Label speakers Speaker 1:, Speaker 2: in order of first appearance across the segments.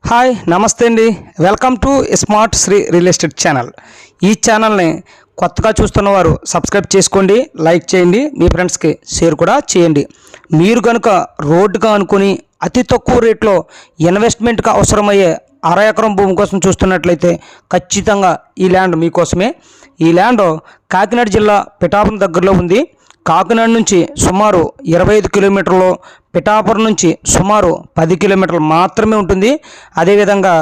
Speaker 1: Hi నమస్తే అండి, welcome to smart Shri real estate channel. ఈ ఛానల్ని కొత్తగా చూస్తున్న వారు సబ్స్క్రైబ్ చేసుకోండి, లైక్ చేయండి, మీ ఫ్రెండ్స్కి షేర్ కూడా చేయండి. మీరు కనుక రోడ్డుగా అనుకుని అతి తక్కువ రేట్లో ఇన్వెస్ట్మెంట్కి అవసరమయ్యే అర ఎకరం భూమి కోసం చూస్తున్నట్లయితే ఖచ్చితంగా ఈ ల్యాండ్ మీకోసమే. ఈ ల్యాండ్ కాకినాడ జిల్లా పిఠాపురం దగ్గరలో ఉంది. కాకినాడ నుంచి సుమారు 25 కిలోమీటర్లు, పిఠాపురం నుంచి సుమారు 10 కిలోమీటర్లు మాత్రమే ఉంటుంది. అదేవిధంగా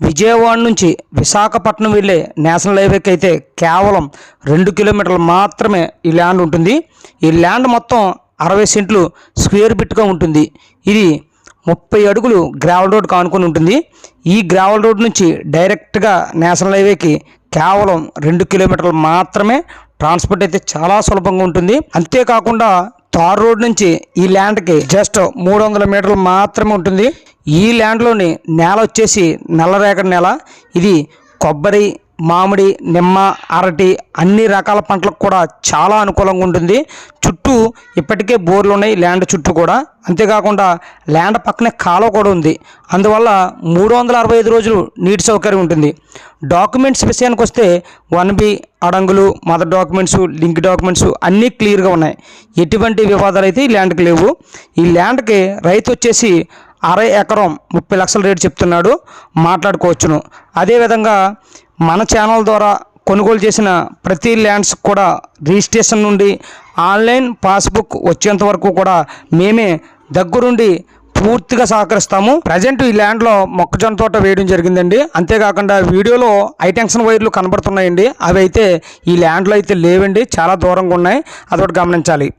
Speaker 1: విజయవాడ నుంచి విశాఖపట్నం వెళ్ళే నేషనల్ హైవేకి అయితే కేవలం 2 కిలోమీటర్లు మాత్రమే ఈ ల్యాండ్ ఉంటుంది. ఈ ల్యాండ్ మొత్తం 60 సెంట్లు స్క్వేర్ బిట్గా ఉంటుంది. ఇది 30 అడుగులు గ్రావెల్ రోడ్ కానుకొని ఉంటుంది. ఈ గ్రావెల్ రోడ్ నుంచి డైరెక్ట్గా నేషనల్ హైవేకి కేవలం 2 కిలోమీటర్లు మాత్రమే. ట్రాన్స్పోర్ట్ అయితే చాలా సులభంగా ఉంటుంది. అంతేకాకుండా తార్ రోడ్ నుంచి ఈ ల్యాండ్కి జస్ట్ 300 మీటర్లు మాత్రమే ఉంటుంది. ఈ ల్యాండ్లోని నేల వచ్చేసి నల్లరేగడి నేల. ఇది కొబ్బరి, మామిడి, నిమ్మ, అరటి అన్ని రకాల పంటలకు కూడా చాలా అనుకూలంగా ఉంటుంది. చుట్టూ ఇప్పటికే బోర్లు ఉన్నాయి ల్యాండ్ చుట్టూ కూడా. అంతేకాకుండా ల్యాండ్ పక్కనే కాలువ కూడా ఉంది. అందువల్ల 365 రోజులు నీటి సౌకర్యం ఉంటుంది. డాక్యుమెంట్స్ విషయానికి వస్తే 1B అడంగులు, మదర్ డాక్యుమెంట్స్, లింక్ డాక్యుమెంట్స్ అన్నీ క్లియర్గా ఉన్నాయి. ఎటువంటి వివాదాలు అయితే ఈ ల్యాండ్కి లేవు. ఈ ల్యాండ్కి రైతు వచ్చేసి అర ఎకరం 30 లక్షల రేటు చెప్తున్నాడు, మాట్లాడుకోవచ్చును. అదేవిధంగా మన ఛానల్ ద్వారా కొనుగోలు చేసిన ప్రతి ల్యాండ్స్ కూడా రిజిస్ట్రేషన్ నుండి ఆన్లైన్ పాస్బుక్ వచ్చేంత వరకు కూడా మేమే దగ్గరుండి పూర్తిగా సహకరిస్తాము. ప్రజెంట్ ఈ ల్యాండ్లో మొక్కజొన్న తోట వేయడం జరిగిందండి. అంతేకాకుండా వీడియోలో హైటెన్షన్ వైర్లు కనబడుతున్నాయండి, అవి అయితే ఈ ల్యాండ్లో అయితే లేవండి, చాలా దూరంగా ఉన్నాయి, అదొకటి గమనించాలి.